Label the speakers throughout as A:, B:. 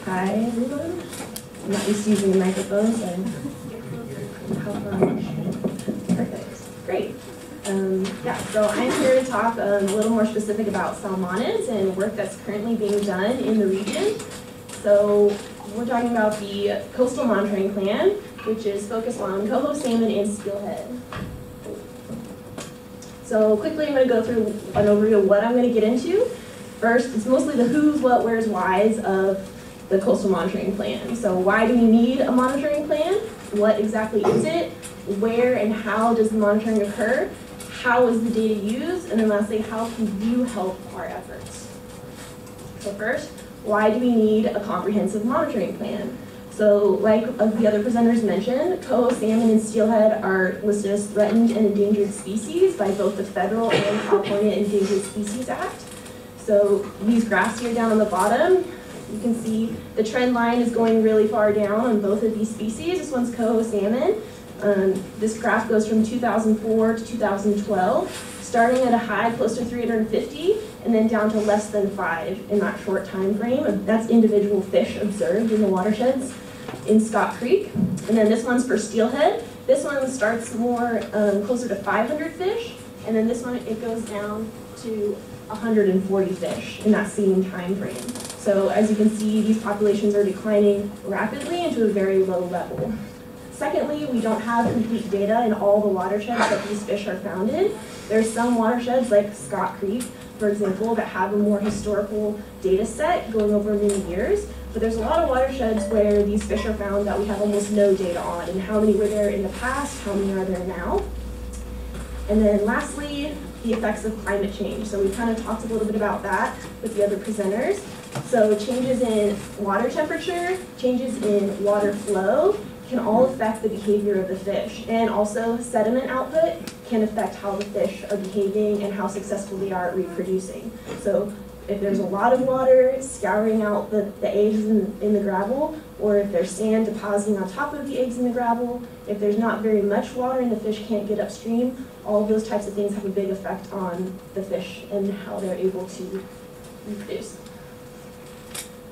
A: Hi, everyone. I'm not used to using a microphone, so perfect. Great. So I'm here to talk a little more specific about salmonids and work that's currently being done in the region. So we're talking about the Coastal Monitoring Plan, which is focused on coho, salmon, and steelhead. So quickly, I'm going to go through an overview of what I'm going to get into. First, it's mostly the who's, what, where's, why's of the Coastal Monitoring Plan. So why do we need a monitoring plan? What exactly is it? Where and how does the monitoring occur? How is the data used? And then lastly, how can you help our efforts? So first, why do we need a comprehensive monitoring plan? So like the other presenters mentioned, coho, salmon, and steelhead are listed as threatened and endangered species by both the Federal and California Endangered Species Act. So these graphs here down on the bottom, you can see the trend line is going really far down on both of these species. This one's coho salmon. This graph goes from 2004 to 2012, starting at a high close to 350, and then down to less than 5 in that short time frame. That's individual fish observed in the watersheds in Scott Creek. And then this one's for steelhead. This one starts more closer to 500 fish, and then this one, it goes down to 140 fish in that same time frame. So as you can see, these populations are declining rapidly into a very low level. Secondly, we don't have complete data in all the watersheds that these fish are found in. There's some watersheds like Scott Creek, for example, that have a more historical data set going over many years. But there's a lot of watersheds where these fish are found that we have almost no data on, and how many were there in the past, how many are there now. And then lastly, the effects of climate change. So we kind of talked a little bit about that with the other presenters. So changes in water temperature, changes in water flow can all affect the behavior of the fish. And also sediment output can affect how the fish are behaving and how successful they are at reproducing. So if there's a lot of water scouring out the eggs in the gravel, or if there's sand depositing on top of the eggs in the gravel, if there's not very much water and the fish can't get upstream, all of those types of things have a big effect on the fish and how they're able to reproduce.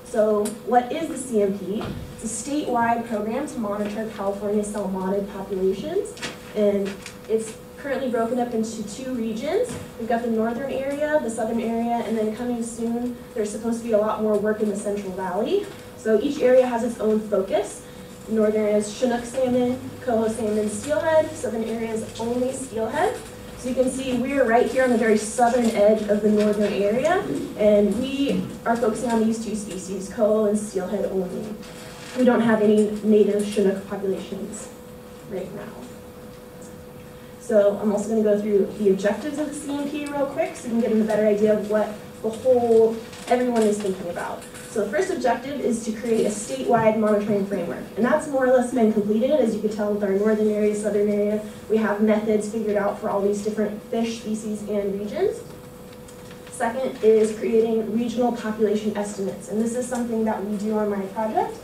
A: So what is the CMP? It's a statewide program to monitor California salmonid populations, and it's currently broken up into 2 regions. We've got the northern area, the southern area, and then coming soon, there's supposed to be a lot more work in the Central Valley. So each area has its own focus. Northern area is Chinook salmon, coho salmon, steelhead. Southern area is only steelhead. So you can see we're right here on the very southern edge of the northern area, and we are focusing on these 2 species, coho and steelhead only. We don't have any native Chinook populations right now. So I'm also going to go through the objectives of the CMP real quick so you can get a better idea of what everyone is thinking about. So the first objective is to create a statewide monitoring framework. And that's more or less been completed. As you can tell with our northern area, southern area, we have methods figured out for all these different fish species and regions. Second is creating regional population estimates. And this is something that we do on my project.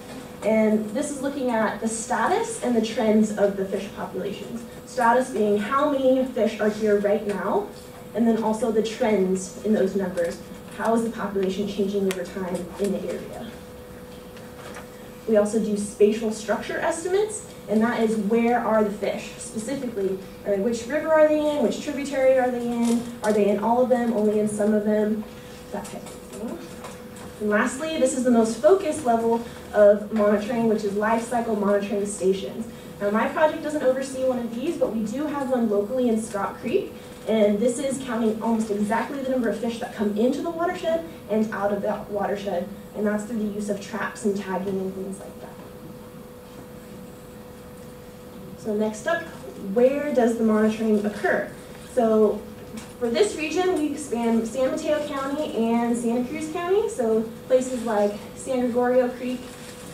A: And this is looking at the status and the trends of the fish populations. Status being how many fish are here right now, and then also the trends in those numbers. How is the population changing over time in the area? We also do spatial structure estimates, and that is where are the fish? Specifically, which river are they in? Which tributary are they in? Are they in all of them, only in some of them? That type of thing. And lastly, this is the most focused level of monitoring, which is life cycle monitoring stations. Now, my project doesn't oversee one of these, but we do have one locally in Scott Creek, and this is counting almost exactly the number of fish that come into the watershed and out of that watershed, and that's through the use of traps and tagging and things like that. So next up, where does the monitoring occur? So for this region, we span San Mateo County and Santa Cruz County, so places like San Gregorio Creek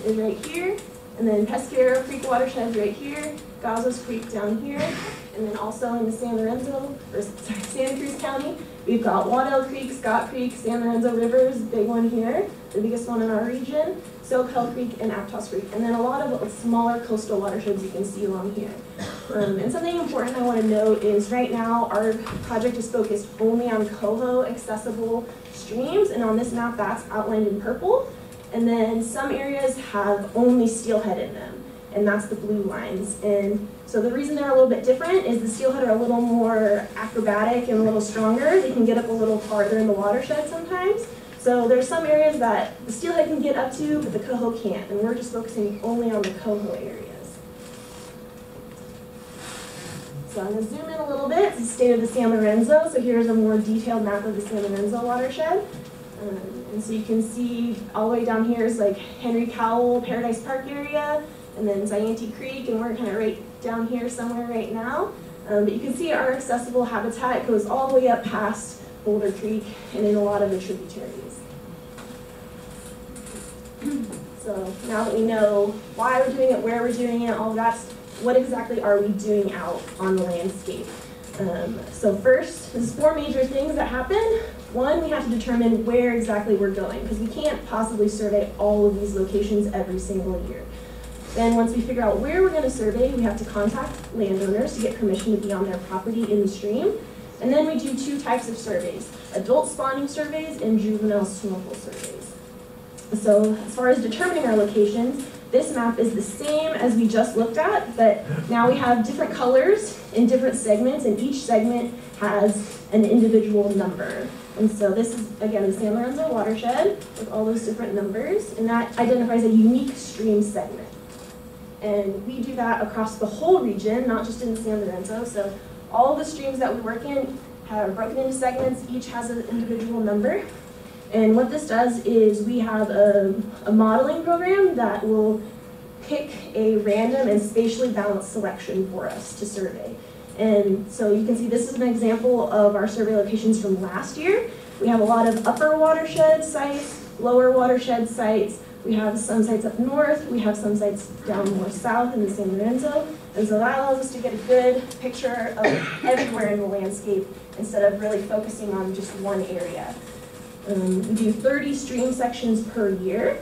A: is right here, and then Pesquero Creek watershed is right here, Gazos Creek down here, and then also in the Santa Cruz County, we've got Waddell Creek, Scott Creek, San Lorenzo River is the big one here, the biggest one in our region, Soquel Creek, and Aptos Creek, and then a lot of smaller coastal watersheds you can see along here. And something important I want to note is right now our project is focused only on coho accessible streams, and on this map that's outlined in purple. And then some areas have only steelhead in them, and that's the blue lines. And so the reason they're a little bit different is the steelhead are a little more acrobatic and a little stronger. They can get up a little farther in the watershed sometimes. So there's some areas that the steelhead can get up to, but the coho can't, and we're just focusing only on the coho areas. So I'm going to zoom in a little bit. It's the state of the San Lorenzo. So here's a more detailed map of the San Lorenzo watershed. And so you can see all the way down here is like Henry Cowell, Paradise Park area, and then Zayante Creek, and we're kind of right down here somewhere right now. But you can see our accessible habitat goes all the way up past Boulder Creek and in a lot of the tributaries. So now that we know why we're doing it, where we're doing it, all that, what exactly are we doing out on the landscape? So first, there's 4 major things that happen. One, we have to determine where exactly we're going, because we can't possibly survey all of these locations every single year. Then once we figure out where we're going to survey, we have to contact landowners to get permission to be on their property in the stream. And then we do 2 types of surveys, adult spawning surveys and juvenile snorkel surveys. So as far as determining our locations, this map is the same as we just looked at, but now we have different colors in different segments, and each segment has an individual number. And so this is, again, the San Lorenzo watershed with all those different numbers, and that identifies a unique stream segment. And we do that across the whole region, not just in the San Lorenzo. So all the streams that we work in are broken into segments, each has an individual number. And what this does is we have a modeling program that will pick a random and spatially balanced selection for us to survey. And so you can see this is an example of our survey locations from last year. We have a lot of upper watershed sites, lower watershed sites. We have some sites up north. We have some sites down more south in the San Lorenzo. And so that allows us to get a good picture of everywhere in the landscape instead of really focusing on just one area. We do 30 stream sections per year.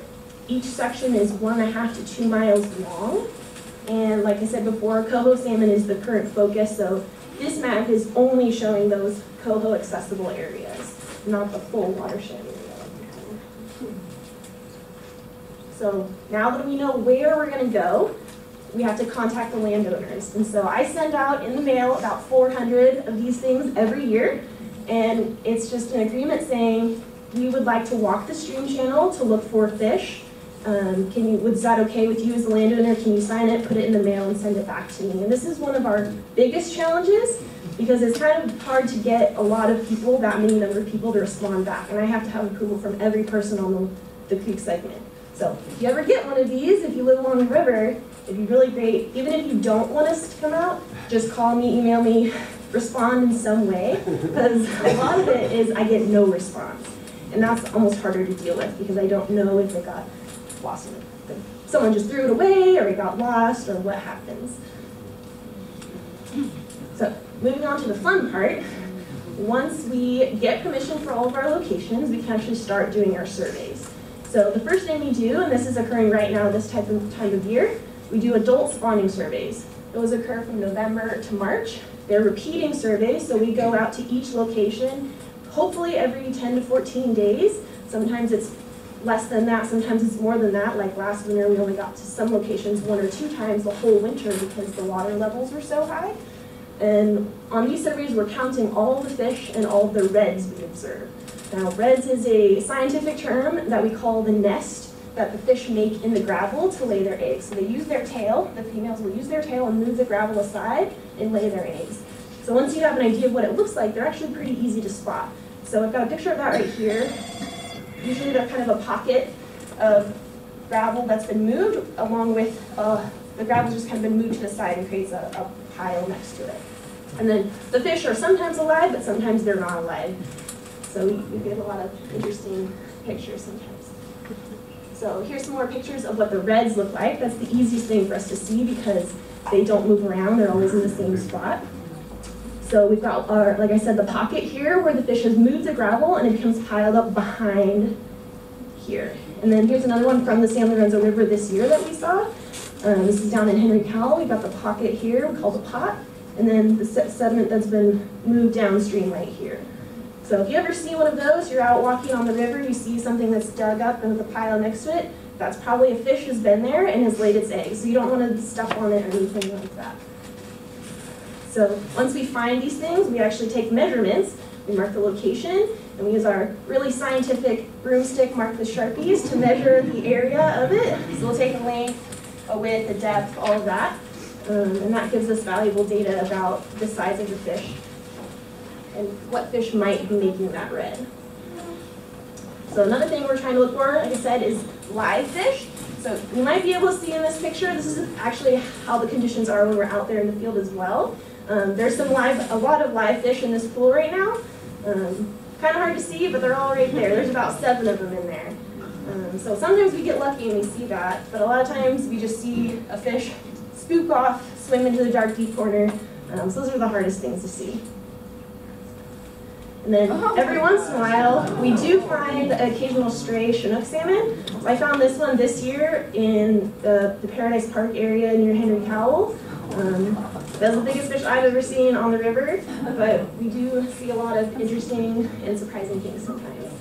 A: Each section is 1.5 to 2 miles long. And like I said before, coho salmon is the current focus, so this map is only showing those coho accessible areas, not the full watershed area. So now that we know where we're going to go, we have to contact the landowners. And so I send out in the mail about 400 of these things every year, and it's just an agreement saying, we would like to walk the stream channel to look for fish. Was that okay with you as a landowner? Can you sign it, put it in the mail, and send it back to me? And this is one of our biggest challenges because it's kind of hard to get a lot of people, that many number of people, to respond back. And I have to have approval from every person on the creek segment. So if you ever get one of these, if you live along the river, it'd be really great. Even if you don't want us to come out, just call me, email me, respond in some way. Because a lot of it is I get no response. And that's almost harder to deal with because I don't know if it got lost in it. Someone just threw it away, or it got lost, or what happens. So moving on to the fun part, once we get permission for all of our locations, we can actually start doing our surveys. So the first thing we do, and this is occurring right now this time of year, we do adult spawning surveys. Those occur from November to March. They're repeating surveys, so we go out to each location hopefully every 10 to 14 days. Sometimes it's less than that, sometimes it's more than that. Like last winter, we only got to some locations 1 or 2 times the whole winter because the water levels were so high. And on these surveys, we're counting all the fish and all the reds we observe. Now, reds is a scientific term that we call the nest that the fish make in the gravel to lay their eggs. So they use their tail, the females will use their tail and move the gravel aside and lay their eggs. So once you have an idea of what it looks like, they're actually pretty easy to spot. So I've got a picture of that right here. Usually they're kind of a pocket of gravel that's been moved, along with the gravel's just kind of been moved to the side and creates a pile next to it. And then the fish are sometimes alive, but sometimes they're not alive. So we get a lot of interesting pictures sometimes. So here's some more pictures of what the reds look like. That's the easiest thing for us to see because they don't move around, they're always in the same spot. So we've got, like I said, the pocket here where the fish has moved the gravel and it becomes piled up behind here. And then here's another one from the San Lorenzo River this year that we saw. This is down in Henry Cowell. We've got the pocket here, we call the pot, and then the sediment that's been moved downstream right here. So if you ever see one of those, you're out walking on the river, you see something that's dug up and with a pile next to it, that's probably a fish has been there and has laid its eggs. So you don't want to step on it or anything like that. So once we find these things, we actually take measurements. We mark the location, and we use our really scientific broomstick, mark the Sharpies, to measure the area of it. So we'll take a length, a width, a depth, all of that. And that gives us valuable data about the size of the fish and what fish might be making that red. So another thing we're trying to look for, like I said, is live fish. So you might be able to see in this picture, this is actually how the conditions are when we're out there in the field as well. There's a lot of live fish in this pool right now. Kind of hard to see, but they're all right there. There's about 7 of them in there. So sometimes we get lucky and we see that, but a lot of times we just see a fish spook off, swim into the dark, deep corner. So those are the hardest things to see. And then every once in a while, we do find the occasional stray Chinook salmon. So I found this one this year in the Paradise Park area near Henry Cowell. That's the biggest fish I've ever seen on the river, but we do see a lot of interesting and surprising things sometimes.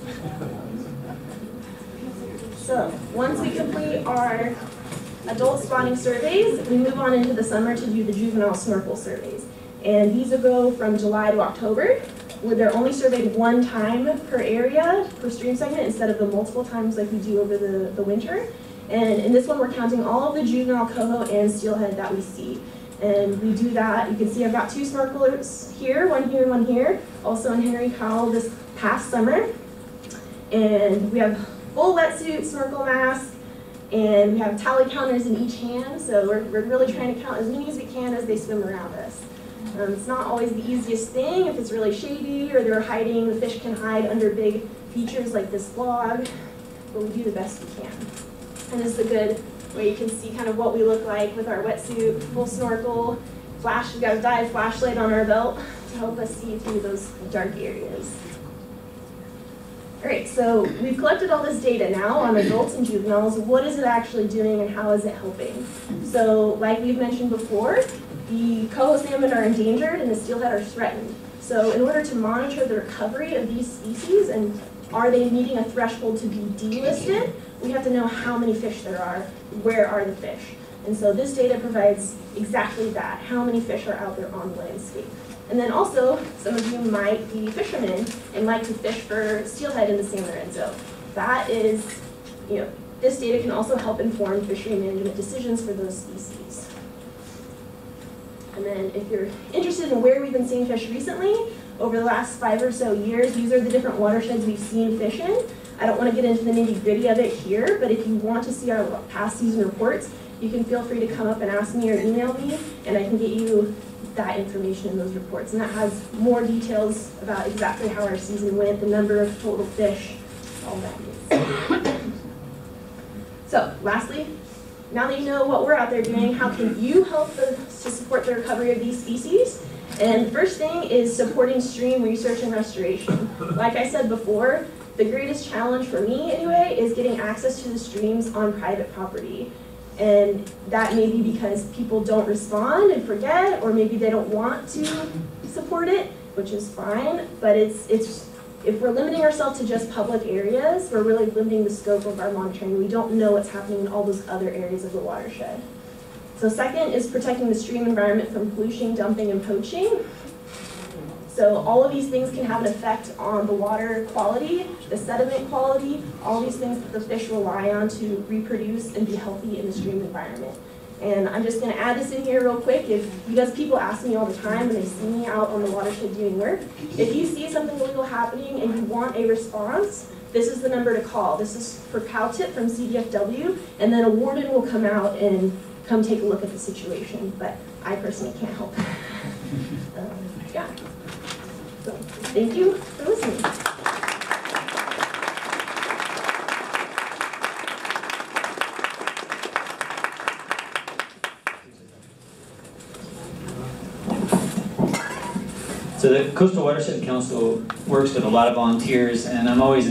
A: So once we complete our adult spawning surveys, we move on into the summer to do the juvenile snorkel surveys. And these will go from July to October, where they're only surveyed 1 time per area, per stream segment, instead of the multiple times like we do over the winter. And in this one, we're counting all of the juvenile coho and steelhead that we see. And we do that, you can see I've got 2 snorkelers here, one here, also in Henry Cowell this past summer. And we have full wetsuit, snorkel mask, and we have tally counters in each hand, so we're really trying to count as many as we can as they swim around us. It's not always the easiest thing if it's really shady or they're hiding. The fish can hide under big features like this log, but we do the best we can. And this is a good way you can see kind of what we look like with our wetsuit, full snorkel, we've got a dive flashlight on our belt to help us see through those dark areas. All right, so we've collected all this data now on adults and juveniles. What is it actually doing and how is it helping? So like we've mentioned before, the coho salmon are endangered and the steelhead are threatened. So in order to monitor the recovery of these species and are they meeting a threshold to be delisted, we have to know how many fish there are, where are the fish. And so this data provides exactly that, how many fish are out there on the landscape. And then also, some of you might be fishermen and like to fish for steelhead in the San Lorenzo. That is, this data can also help inform fishery management decisions for those species. And then if you're interested in where we've been seeing fish recently, over the last 5 or so years, these are the different watersheds we've seen fish in. I don't want to get into the nitty-gritty of it here, but if you want to see our past season reports, you can feel free to come up and ask me or email me, and I can get you that information in those reports. And that has more details about exactly how our season went, the number of total fish, all that good. So lastly, now that you know what we're out there doing, how can you help to support the recovery of these species? And the first thing is supporting stream research and restoration. Like I said before, the greatest challenge for me anyway is getting access to the streams on private property. And that may be because people don't respond and forget, or maybe they don't want to support it, which is fine, but if we're limiting ourselves to just public areas, we're really limiting the scope of our monitoring. We don't know what's happening in all those other areas of the watershed. So second is protecting the stream environment from pollution, dumping, and poaching. So all of these things can have an effect on the water quality, the sediment quality, all these things that the fish rely on to reproduce and be healthy in the stream environment. And I'm just going to add this in here real quick, because people ask me all the time when they see me out on the watershed doing work. If you see something illegal happening and you want a response, this is the number to call. This is for CowTip from CDFW, and then a warden will come out and come take a look at the situation, but I personally can't help. Yeah. So, thank you for listening.
B: So the Coastal Watershed Council works with a lot of volunteers, and I'm always